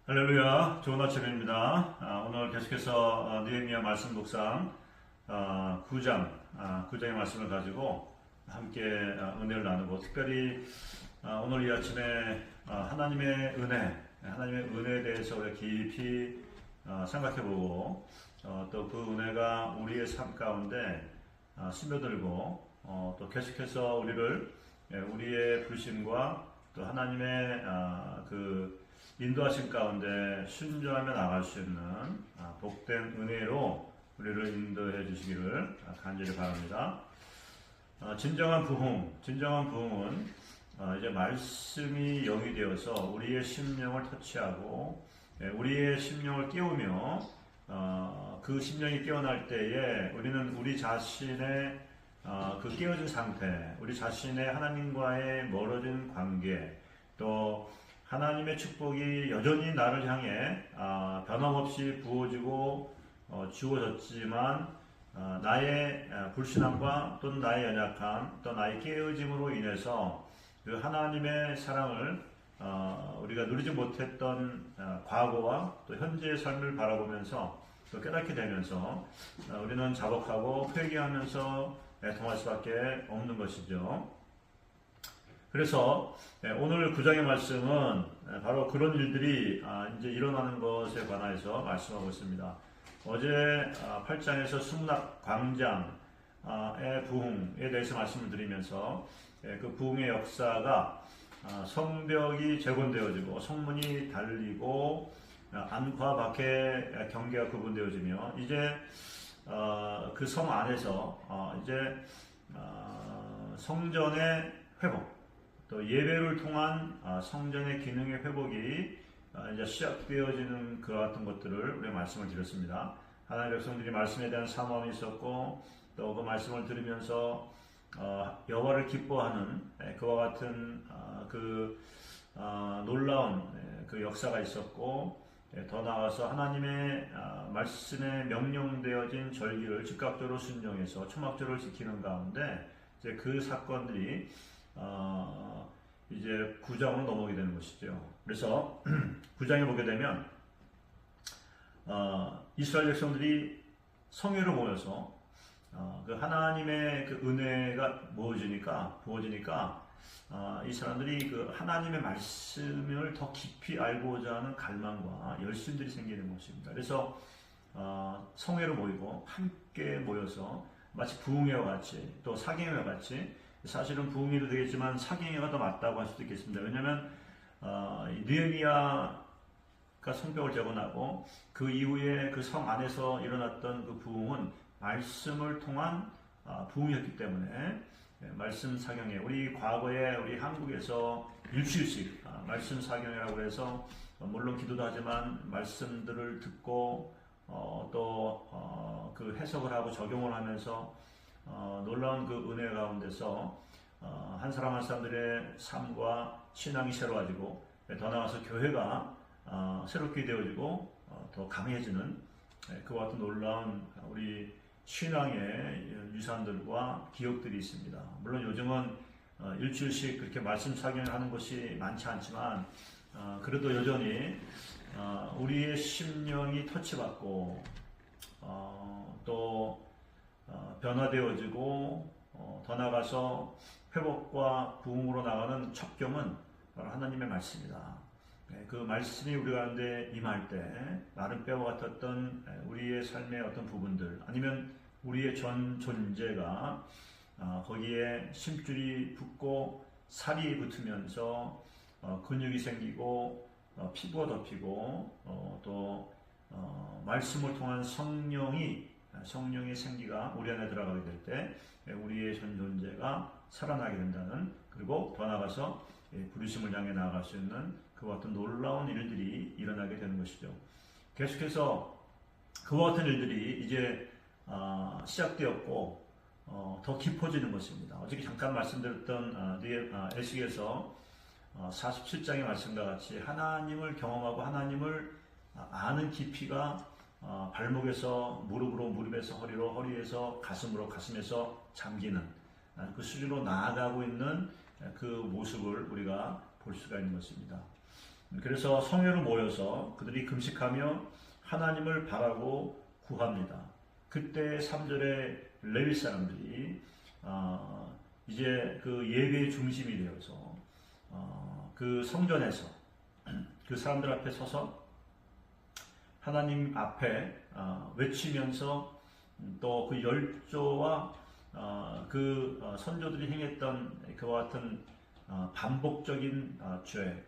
할렐루야, 좋은 아침입니다. 오늘 계속해서 느헤미야 말씀 묵상 9장, 9장의 말씀을 가지고 함께 은혜를 나누고, 특별히 오늘 이 아침에 하나님의 은혜에 대해서 우리가 깊이 생각해보고, 또 그 은혜가 우리의 삶 가운데 스며들고, 또 계속해서 우리의 부르심과 또 하나님의 그 인도하신 가운데 순종하며 나갈 수 있는 복된 은혜로 우리를 인도해 주시기를 간절히 바랍니다. 진정한 부흥은 이제 말씀이 영이 되어서 우리의 심령을 터치하고 우리의 심령을 깨우며 그 심령이 깨어날 때에 우리는 우리 자신의 그 깨어진 상태, 우리 자신의 하나님과의 멀어진 관계, 또 하나님의 축복이 여전히 나를 향해 변함없이 부어지고 주어졌지만 나의 불신함과 또는 나의 연약함, 또 나의 깨어짐으로 인해서 그 하나님의 사랑을 우리가 누리지 못했던 과거와 또 현재의 삶을 바라보면서 또 깨닫게 되면서 우리는 자복하고 회개하면서 애통할 수밖에 없는 것이죠. 그래서 오늘 9장의 말씀은 바로 그런 일들이 이제 일어나는 것에 관해서 말씀하고 있습니다. 어제 8장에서 수문학 광장의 부흥에 대해서 말씀을 드리면서 그 부흥의 역사가 성벽이 재건되어지고 성문이 달리고 안과 밖의 경계가 구분되어지며 이제 그 성 안에서 이제 성전의 회복, 또 예배를 통한 성전의 기능의 회복이 이제 시작되어지는 그와 같은 것들을 우리가 말씀을 드렸습니다. 하나님의 백성들이 말씀에 대한 사모함이 있었고, 또 그 말씀을 들으면서 여호와를 기뻐하는 그와 같은 그 놀라운 그 역사가 있었고, 더 나아가서 하나님의 말씀에 명령되어진 절기를 즉각적으로 순종해서 초막절을 지키는 가운데 이제 그 사건들이 이제 9장으로 넘어오게 되는 것이죠. 그래서 9장에 보게 되면 이스라엘 백성들이 성회로 모여서 그 하나님의 그 은혜가 부어지니까 이 사람들이 그 하나님의 말씀을 더 깊이 알고자 하는 갈망과 열심들이 생기는 것입니다. 그래서 성회로 모이고 함께 모여서 마치 부흥회와 같이 또 사경회와 같이, 사실은 부흥회도 되겠지만 사경회가 더 맞다고 할 수도 있겠습니다. 왜냐하면 느헤미야가 성벽을 재건하고 그 이후에 그 성 안에서 일어났던 그 부흥은 말씀을 통한 부흥이었기 때문에 말씀 사경회, 우리 과거에 우리 한국에서 일주일씩 말씀 사경회라고 해서 물론 기도도 하지만 말씀들을 듣고 또 그 해석을 하고 적용을 하면서 놀라운 그 은혜 가운데서 한 사람 한 사람들의 삶과 신앙이 새로워지고, 더 나아가서 교회가 새롭게 되어지고 더 강해지는 그와 같은 놀라운 우리 신앙의 유산들과 기억들이 있습니다. 물론 요즘은 일주일씩 그렇게 말씀 사경을 하는 것이 많지 않지만 그래도 여전히 우리의 심령이 터치받고 또 변화되어지고 더 나아가서 회복과 부흥으로 나가는 첩경은 바로 하나님의 말씀이다. 그 말씀이 우리 가운데 임할 때 마른 뼈와 같았던 우리의 삶의 어떤 부분들, 아니면 우리의 전 존재가 거기에 심줄이 붙고 살이 붙으면서 근육이 생기고 피부가 덮이고 또 말씀을 통한 성령의 생기가 우리 안에 들어가게 될 때 우리의 전 존재가 살아나게 된다는, 그리고 더 나아가서 부르심을 향해 나아갈 수 있는 그와 같은 놀라운 일들이 일어나게 되는 것이죠. 계속해서 그와 같은 일들이 이제 시작되었고 더 깊어지는 것입니다. 어저께 잠깐 말씀드렸던 에스겔서 47장의 말씀과 같이 하나님을 경험하고 하나님을 아는 깊이가 발목에서 무릎으로, 무릎에서 허리로, 허리에서 가슴으로, 가슴에서 잠기는 그 수준으로 나아가고 있는 그 모습을 우리가 볼 수가 있는 것입니다. 그래서 성회로 모여서 그들이 금식하며 하나님을 바라고 구합니다. 그때 3절에 레위 사람들이 이제 그 예배의 중심이 되어서 그 성전에서 그 사람들 앞에 서서 하나님 앞에 외치면서 또 그 열조와 그 선조들이 행했던 그와 같은 반복적인 죄를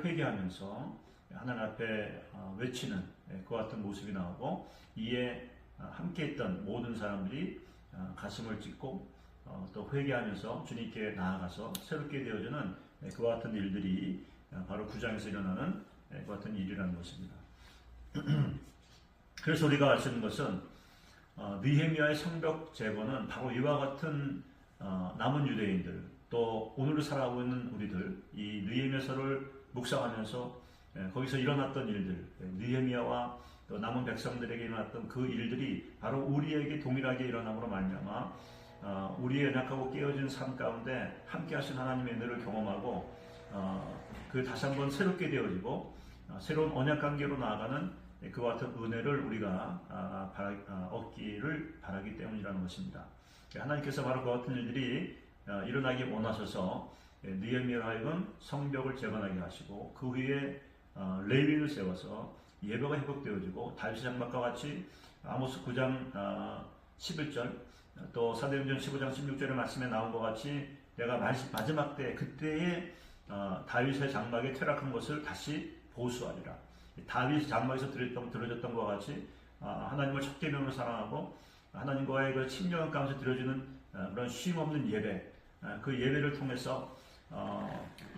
회개하면서 하나님 앞에 외치는 그와 같은 모습이 나오고, 이에 함께했던 모든 사람들이 가슴을 찢고 또 회개하면서 주님께 나아가서 새롭게 되어지는 그와 같은 일들이 바로 9장에서 일어나는 그와 같은 일이라는 것입니다. 그래서 우리가 알 수 있는 것은 느헤미야의 성벽 제거는 바로 이와 같은 남은 유대인들, 또 오늘을 살아가고 있는 우리들, 이 느헤미야서를 묵상하면서 거기서 일어났던 일들, 느헤미야와 또 남은 백성들에게 일어났던 그 일들이 바로 우리에게 동일하게 일어남으로 말미암아 우리의 연약하고 깨어진 삶 가운데 함께 하신 하나님의 은혜를 경험하고 그 다시 한번 새롭게 되어지고 새로운 언약 관계로 나아가는 그와 같은 은혜를 우리가 얻기를 바라기 때문이라는 것입니다. 하나님께서 바로 그 같은 일들이 일어나기 원하셔서 느헤미야로 하여금 성벽을 재건하게 하시고, 그 후에 레위인을 세워서 예배가 회복되어지고, 다윗의 장막과 같이 아모스 9장 11절 또 사도행전 15장 16절의 말씀에 나온 것 같이 내가 마지막 때 그때의 다윗의 장막에 퇴락한 것을 다시 보수하리라. 다윗의 장막에서 들어졌던 것과 같이 하나님을 첫 계명으로 사랑하고 하나님과의 그 친밀한 가운데 드려지는 그런 쉼 없는 예배, 그 예배를 통해서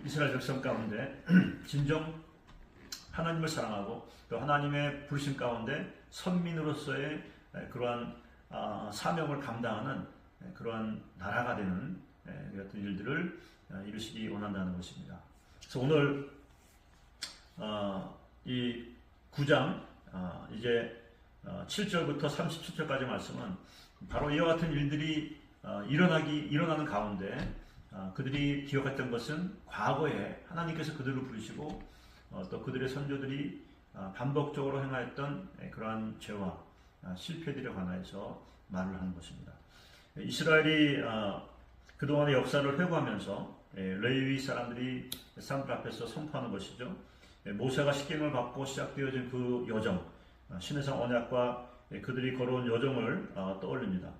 이스라엘 백성 가운데 진정 하나님을 사랑하고 또 하나님의 부르심 가운데 선민으로서의 그러한 사명을 감당하는 그러한 나라가 되는 같은 일들을 이루시기 원한다는 것입니다. 그래서 오늘 이 9장 이제 7절부터 37절까지 말씀은 바로 이와 같은 일들이 일어나는 가운데 그들이 기억했던 것은 과거에 하나님께서 그들을 부르시고 또 그들의 선조들이 반복적으로 행하였던 그러한 죄와 실패들에 관하여서 말을 하는 것입니다. 이스라엘이 그동안의 역사를 회고하면서 레위 사람들이 사람들 앞에서 선포하는 것이죠. 모세가 십계명을 받고 시작되어진 그 여정, 신해상 언약과 그들이 걸어온 여정을 떠올립니다.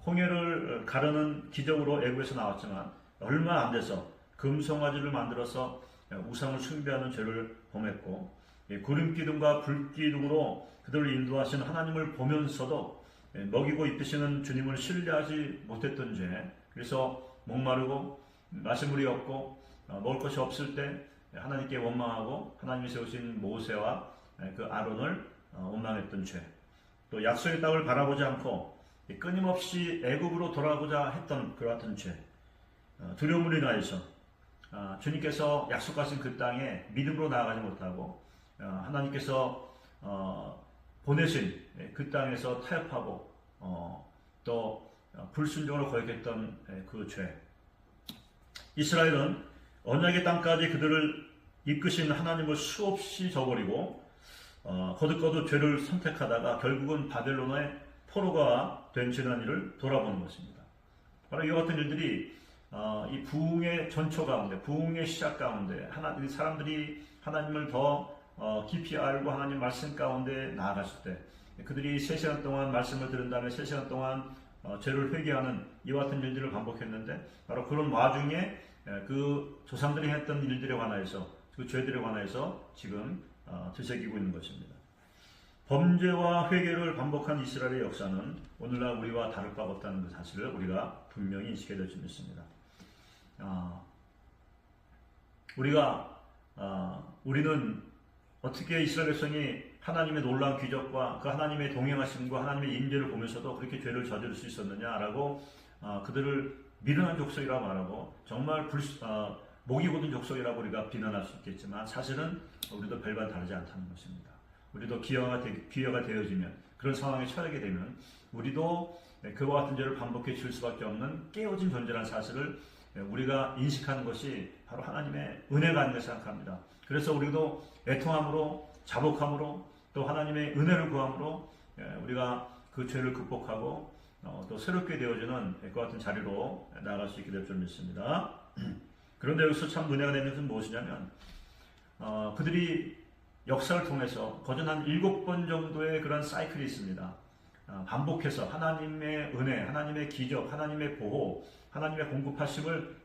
홍해를 가르는 기적으로 애굽에서 나왔지만 얼마 안 돼서 금송아지를 만들어서 우상을 숭배하는 죄를 범했고, 구름기둥과 불기둥으로 그들을 인도하신 하나님을 보면서도 먹이고 입히시는 주님을 신뢰하지 못했던 죄, 그래서 목마르고 마실 물이 없고 먹을 것이 없을 때 하나님께 원망하고 하나님이 세우신 모세와 그 아론을 원망했던 죄, 또 약속의 땅을 바라보지 않고 끊임없이 애굽으로 돌아가고자 했던 그 같은 죄, 두려움으로 인하여서 주님께서 약속하신 그 땅에 믿음으로 나아가지 못하고 하나님께서 보내신 그 땅에서 타협하고 또 불순종을 거역했던 그 죄. 이스라엘은 언약의 땅까지 그들을 이끄신 하나님을 수없이 저버리고 거듭거듭 죄를 선택하다가 결국은 바벨론의 포로가 된 지난 일을 돌아보는 것입니다. 바로 이와 같은 일들이 이 부흥의 전초 가운데, 부흥의 시작 가운데 사람들이 하나님을 더 깊이 알고 하나님 말씀 가운데 나아갔을 때 그들이 3시간 동안 말씀을 들은 다음에 3시간 동안 죄를 회개하는 이와 같은 일들을 반복했는데, 바로 그런 와중에 그 조상들이 했던 일들에 관하여서, 그 죄들에 관하여서 지금 되새기고 있는 것입니다. 범죄와 회개를 반복한 이스라엘의 역사는 오늘날 우리와 다를 바가 없다는 그 사실을 우리가 분명히 인식해야 될 줄 믿습니다. 우리는 어떻게 이스라엘 백성이 하나님의 놀라운 기적과 그 하나님의 동행하심과 하나님의 임재를 보면서도 그렇게 죄를 저지를 수 있었느냐라고 그들을 미련한 족속이라고 말하고 정말 목이 곧은 족속이라고 우리가 비난할 수 있겠지만, 사실은 우리도 별반 다르지 않다는 것입니다. 우리도 기회가 되어지면, 그런 상황에 처하게 되면 우리도 그와 같은 죄를 반복해 줄 수밖에 없는 깨어진 존재라는 사실을 우리가 인식하는 것이 바로 하나님의 은혜가 아닌가 생각합니다. 그래서 우리도 애통함으로, 자복함으로, 또 하나님의 은혜를 구함으로 우리가 그 죄를 극복하고 또 새롭게 되어지는 그와 같은 자리로 나아갈 수 있게 될 줄 믿습니다. 그런데 여기서 참 은혜가 되는 것은 무엇이냐면 그들이 역사를 통해서 거진 한 7번 정도의 그런 사이클이 있습니다. 반복해서 하나님의 은혜, 하나님의 기적, 하나님의 보호, 하나님의 공급하심을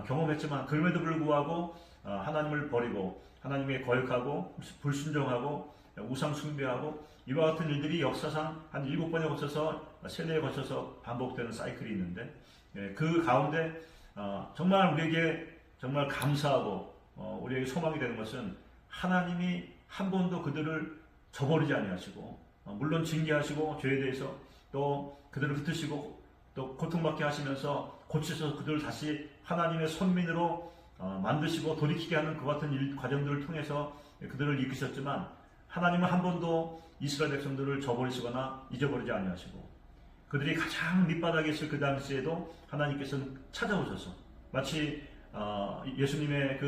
경험했지만 그럼에도 불구하고 하나님을 버리고 하나님께 거역하고 불순종하고 우상 숭배하고 이와 같은 일들이 역사상 한 7번에 거쳐서 세대에 거쳐서 반복되는 사이클이 있는데 그 가운데 정말 우리에게 정말 감사하고 우리에게 소망이 되는 것은 하나님이 한 번도 그들을 저버리지 아니하시고 물론 징계하시고 죄에 대해서 또 그들을 흩으시고 또 고통받게 하시면서 고치셔서 그들을 다시 하나님의 선민으로 만드시고 돌이키게 하는 그 같은 과정들을 통해서 그들을 이끄셨지만 하나님은 한 번도 이스라엘 백성들을 저버리시거나 잊어버리지 아니하시고 그들이 가장 밑바닥에 있을 그 당시에도 하나님께서는 찾아오셔서 마치 예수님의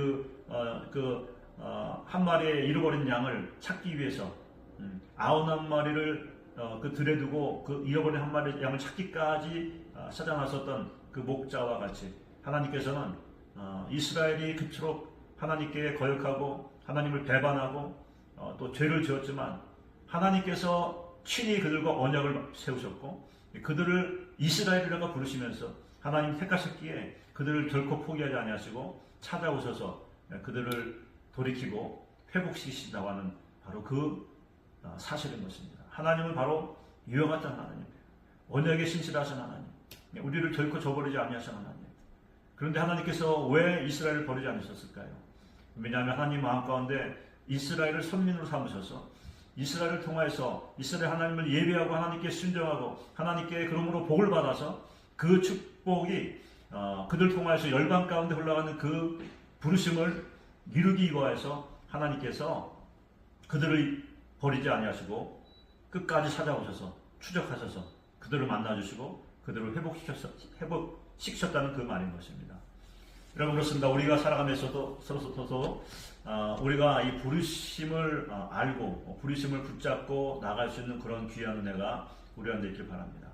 한 마리의 잃어버린 양을 찾기 위해서 99마리를 그 들에 두고 그 잃어버린 한 마리 양을 찾기까지 찾아나섰던 그 목자와 같이 하나님께서는 이스라엘이 그토록 하나님께 거역하고 하나님을 배반하고 또 죄를 지었지만 하나님께서 친히 그들과 언약을 세우셨고 그들을 이스라엘이라고 부르시면서 하나님 택하셨기에 그들을 결코 포기하지 아니하시고 찾아오셔서 그들을 돌이키고 회복시키신다고 하는 바로 그 사실인 것입니다. 하나님은 바로 이와 같은 하나님, 언약에 신실하신 하나님, 우리를 결코 저버리지 아니하신 하나님. 그런데 하나님께서 왜 이스라엘을 버리지 않으셨을까요? 왜냐하면 하나님 마음 가운데 이스라엘을 선민으로 삼으셔서 이스라엘을 통하여서 이스라엘 하나님을 예배하고 하나님께 순종하고 하나님께 그러므로 복을 받아서 그 축복이 그들 통하여서 열방 가운데 흘러가는 그 부르심을 이루기 위하여서 하나님께서 그들을 버리지 아니하시고 끝까지 찾아오셔서 추적하셔서 그들을 만나주시고 그들을 회복시키셨다는 그 말인 것입니다. 여러분 그렇습니다. 우리가 살아가면서도 서로 우리가 이 부르심을 알고 부르심을 붙잡고 나갈 수 있는 그런 귀한 은혜가 우리 안에 있길 바랍니다.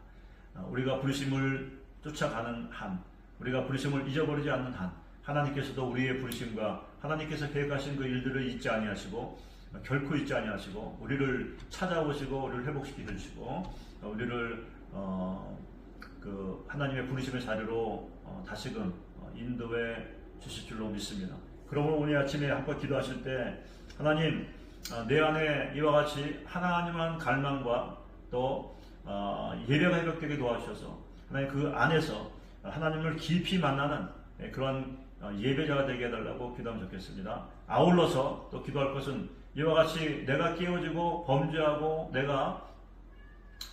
우리가 부르심을 쫓아가는 한, 우리가 부르심을 잊어버리지 않는 한, 하나님께서도 우리의 부르심과 하나님께서 계획하신 그 일들을 잊지 아니하시고 결코 잊지 아니하시고 우리를 찾아오시고 우리를 회복시켜 주시고 우리를 그 하나님의 부르심의 자리로 다시금 인도해 주실 줄로 믿습니다. 그러므로 오늘 아침에 한번 기도하실 때 하나님 내 안에 이와 같이 하나님만 갈망과 또 예배가 회복되게 도와주셔서 하나님 그 안에서 하나님을 깊이 만나는 그런 예배자가 되게 해달라고 기도하면 좋겠습니다. 아울러서 또 기도할 것은 이와 같이 내가 깨어지고 범죄하고 내가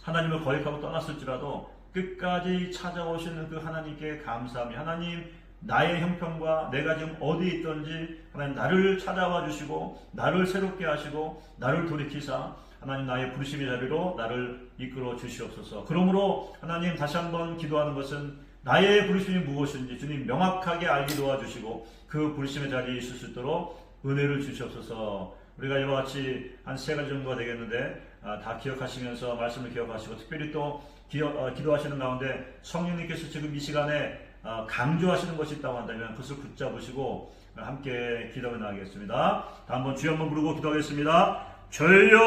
하나님을 거역하고 떠났을지라도 끝까지 찾아오시는 그 하나님께 감사함이 하나님 나의 형편과 내가 지금 어디에 있든지 하나님 나를 찾아와 주시고 나를 새롭게 하시고 나를 돌이키사 하나님 나의 부르심의 자리로 나를 이끌어 주시옵소서. 그러므로 하나님 다시 한번 기도하는 것은 나의 부르심이 무엇인지 주님 명확하게 알게 도와주시고 그 부르심의 자리에 있을 수 있도록 은혜를 주시옵소서. 우리가 이와 같이 한 3가지 정도가 되겠는데 다 기억하시면서 말씀을 기억하시고 특별히 또 기도하시는 가운데 성령님께서 지금 이 시간에 강조하시는 것이 있다고 한다면 그것을 붙잡으시고 함께 기도해 나가겠습니다. 다음 번 주여 한번 부르고 기도하겠습니다. 주여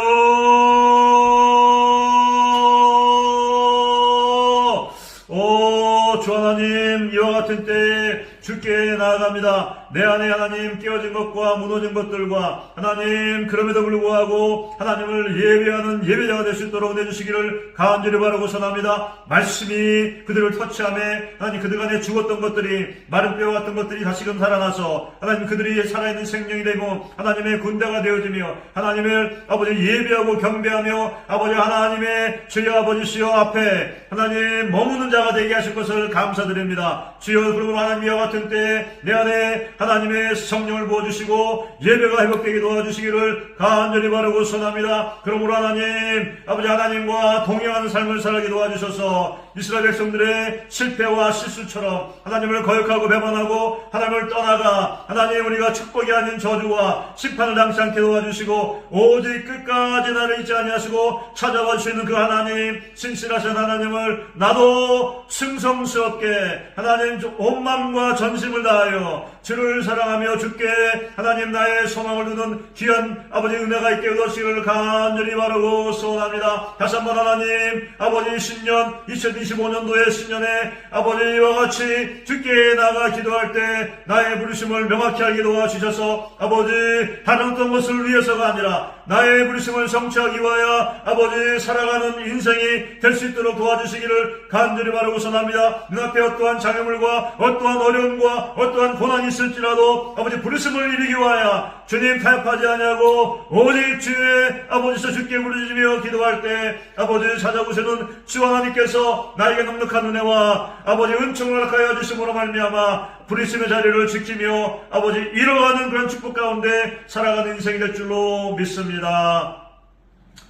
주 하나님 이와 같은 때에 주께 나아갑니다. 내 안에 하나님 깨어진 것과 무너진 것들과 하나님 그럼에도 불구하고 하나님을 예배하는 예배자가 될 수 있도록 내주시기를 간절히 바라고 선합니다. 말씀이 그들을 터치하며 하나님 그들 안에 죽었던 것들이 마른 뼈 같은 것들이 다시금 살아나서 하나님 그들이 살아있는 생명이 되고 하나님의 군대가 되어지며 하나님을 아버지 예배하고 경배하며 아버지 하나님의 주여 아버지시여 앞에 하나님 머무는 자가 되게 하실 것을 감사드립니다. 주여 그러므로 하나님 이와 같은 때에 내 안에 하나님의 성령을 부어주시고 예배가 회복되게 도와주시기를 간절히 바라고 선합니다. 그러므로 하나님 아버지 하나님과 동행하는 삶을 살게 도와주셔서 이스라엘 백성들의 실패와 실수처럼 하나님을 거역하고 배반하고 하나님을 떠나가 하나님 우리가 축복이 아닌 저주와 심판을 당치 않게 도와주시고 오직 끝까지 나를 잊지 아니하시고 찾아와 주시는 그 하나님, 신실하신 하나님을 나도 승성스럽게 하나님 온 마음과 전심을 다하여 주를 사랑하며 주께 하나님 나의 소망을 두는 귀한 아버지 은혜가 있게 얻으시기를 간절히 바라고 소원합니다. 다시 한번 하나님 아버지 신년 2025년도의 신년에 아버지와 같이 주께 나가 기도할 때 나의 부르심을 명확히 알게 도와주셔서 아버지 다른 어떤 것을 위해서가 아니라 나의 부르심을 성취하기 위하여 아버지 살아가는 인생이 될 수 있도록 도와주시기를 간절히 바라고 선합니다. 눈앞에 어떠한 장애물과 어떠한 어려움과 어떠한 고난이 있을지라도 아버지 부르심을 이루기 위하여 주님 타협하지 아니하고 오직 주의 아버지서 주께 부르짖으며 기도할 때 아버지 찾아오시는 주 하나님께서 나에게 넉넉한 은혜와 아버지 은총을 허락하여 주심으로 말미암아 부르심의 자리를 지키며 아버지 이뤄가는 그런 축복 가운데 살아가는 인생이 될 줄로 믿습니다.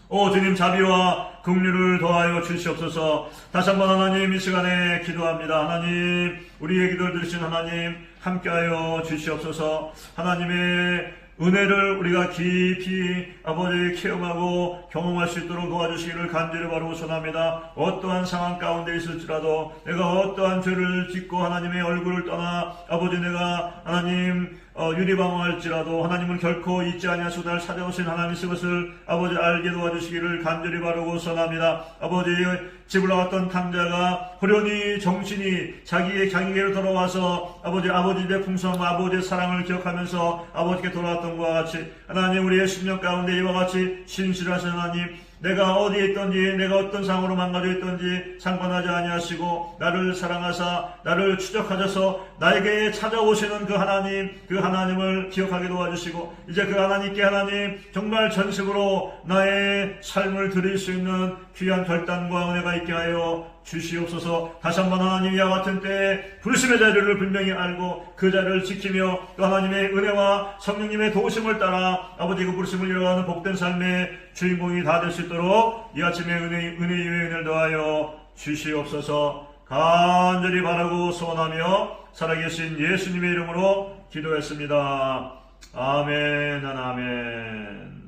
오 주님 자비와 긍휼을 더하여 주시옵소서. 다시 한번 하나님 이 시간에 기도합니다. 하나님 우리의 기도를 들으신 하나님 함께하여 주시옵소서. 하나님의 은혜를 우리가 깊이 아버지 체험하고 경험할 수 있도록 도와주시기를 간절히 바라고 소원합니다. 어떠한 상황 가운데 있을지라도 내가 어떠한 죄를 짓고 하나님의 얼굴을 떠나 아버지 내가 하나님 유리방황할지라도 하나님은 결코 잊지 아니하시고 나를 찾아오신 하나님의 것을 아버지 알게 도와주시기를 간절히 바라고 선합니다. 아버지 집을 나갔던 탕자가 호련히 정신이 자기의 향기로 돌아와서 아버지 집의 풍성함 아버지의 사랑을 기억하면서 아버지께 돌아왔던 것과 같이 하나님 우리의 심령 가운데 이와 같이 신실하신 하나님 내가 어디에 있든지 내가 어떤 상황으로 망가져 있든지 상관하지 아니하시고 나를 사랑하사 나를 추적하셔서 나에게 찾아오시는 그 하나님을 기억하게 도와주시고 이제 그 하나님께 하나님 정말 전심으로 나의 삶을 드릴 수 있는 귀한 결단과 은혜가 있게 하여 주시옵소서. 다시 한번 하나님 이와 같은 때에 부르심의 자리를 분명히 알고 그 자리를 지키며 또 하나님의 은혜와 성령님의 도우심을 따라 아버지 그 부르심을 이뤄가는 복된 삶의 주인공이 다 될 수 있도록 이 아침에 은혜의 은혜를 더하여 주시옵소서. 간절히 바라고 소원하며 살아계신 예수님의 이름으로 기도했습니다. 아멘 아멘.